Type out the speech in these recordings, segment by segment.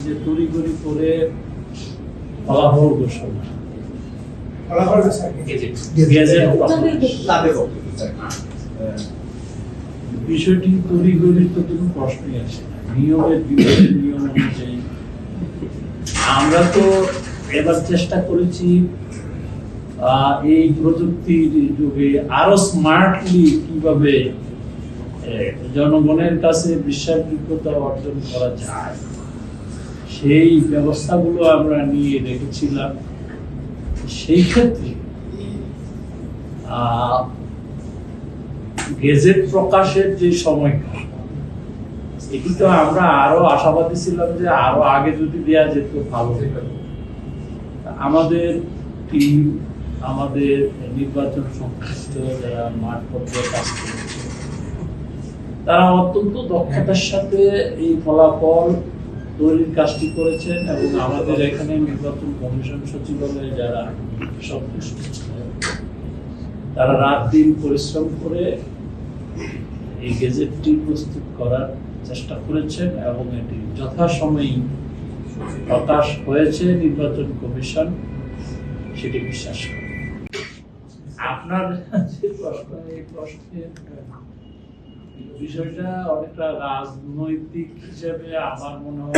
যে তড়িঘড়ি করে ফলাফল ঘোষণা, বিষয়টি তড়িঘড়ির তো কোনো প্রশ্নই আসে না। নিয়মের বিপরীত নিয়ম অনুযায়ী আমরা তো এবার চেষ্টা করেছি এই প্রযুক্তির যুগে আরো স্মার্টলি কিভাবে জনগণের কাছে বিশ্বাসযোগ্যতা অর্জন করা যায়, সেই ব্যবস্থাগুলো আমরা নিয়ে রেখেছিলাম। সেই ক্ষেত্রে গেজেট প্রকাশের যে সময়টা, এটি তো আমরা আরো আশাবাদী ছিলাম যে আরো আগে যদি দেয়া যেত ভালো হতো। আমাদের টিম, আমাদের নির্বাচন সংশ্লিষ্ট যারা মাঠ পর্যায়ে কাজ করেছে, তারা অত্যন্ত দক্ষতার সাথে এই ফলাফল তৈরির কাজটি করেছেন এবং আমাদের এখানে নির্বাচন কমিশন সচিবালয়ে যারা সংশ্লিষ্ট ছিলেন, তারা রাত দিন পরিশ্রম করে এই গেজেটটি প্রস্তুত করার চেষ্টা করেছেন এবং এটি যথাসময়ে প্রকাশ হয়েছে। নির্বাচন কমিশন সেটি বিশ্বাস করে। আপনার যে প্রশ্ন, এই প্রশ্নের বিষয়টা অনেকটা রাজনৈতিক হিসেবে আমার মনে হয়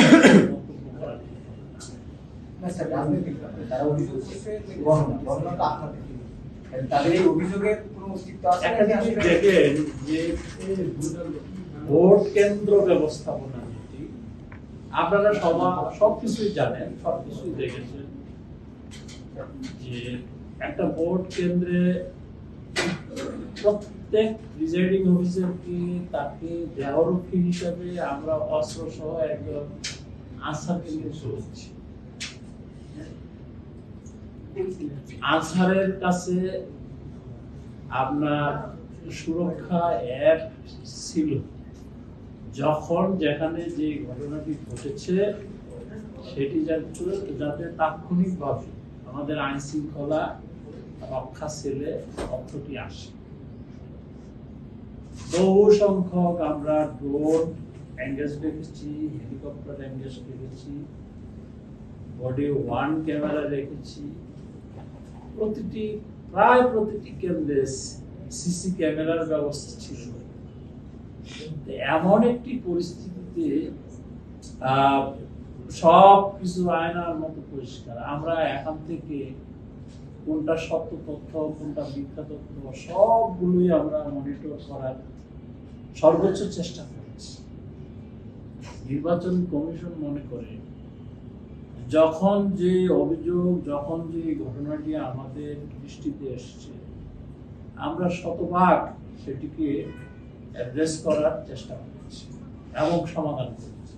মন্তব্য করা ঠিক না। রাজনৈতিক তারা অভিযোগ করছে গণনা আপনাদের তাদের এই অভিযোগের কোনো অস্তিত্ব আছে? দেখেন যে ভোট কেন্দ্র ব্যবস্থাপনা নীতি, আপনারা সবকিছুই জানেন, সবকিছুই দেখেছেন যে একটা ভোট কেন্দ্রে প্রত্যেক প্রিজাইডিং অফিসারকে তাকে দেহরক্ষী হিসাবে আমরা অস্ত্র সহ একজন আনসারকে নিয়ে চলেছি। আনসারের কাছে আপনার সুরক্ষা অ্যাপ ছিল, যখন যেখানে যে ঘটনাটি ঘটেছে সেটি যাতে তাৎক্ষণিকভাবে আমাদের আইন শৃঙ্খলা রক্ষা সেলে তথ্যটি আসে। বহু সংখ্যক আমরা ড্রোন এঙ্গেজ রেখেছি, হেলিকপ্টার এঙ্গেজ রেখেছি, বডি ওয়ান ক্যামেরা রেখেছি, প্রায় প্রতিটি কেন্দ্রে সিসি ক্যামেরার ব্যবস্থা ছিল। এমন একটি পরিস্থিতিতে সব কিছু আয়নার মতো পরিষ্কার। আমরা এখান থেকে কোনটা সত্য তথ্য, কোনটা মিথ্যা তথ্য, সবগুলোই আমরা মনিটর করার সর্বোচ্চ চেষ্টা করেছি। নির্বাচন কমিশন মনে করে যখন যে অভিযোগ, যখন যে ঘটনাটি আমাদের দৃষ্টিতে এসছে, আমরা শতভাগ সেটিকে অ্যাড্রেস করার চেষ্টা করেছি এবং সমাধান করেছি।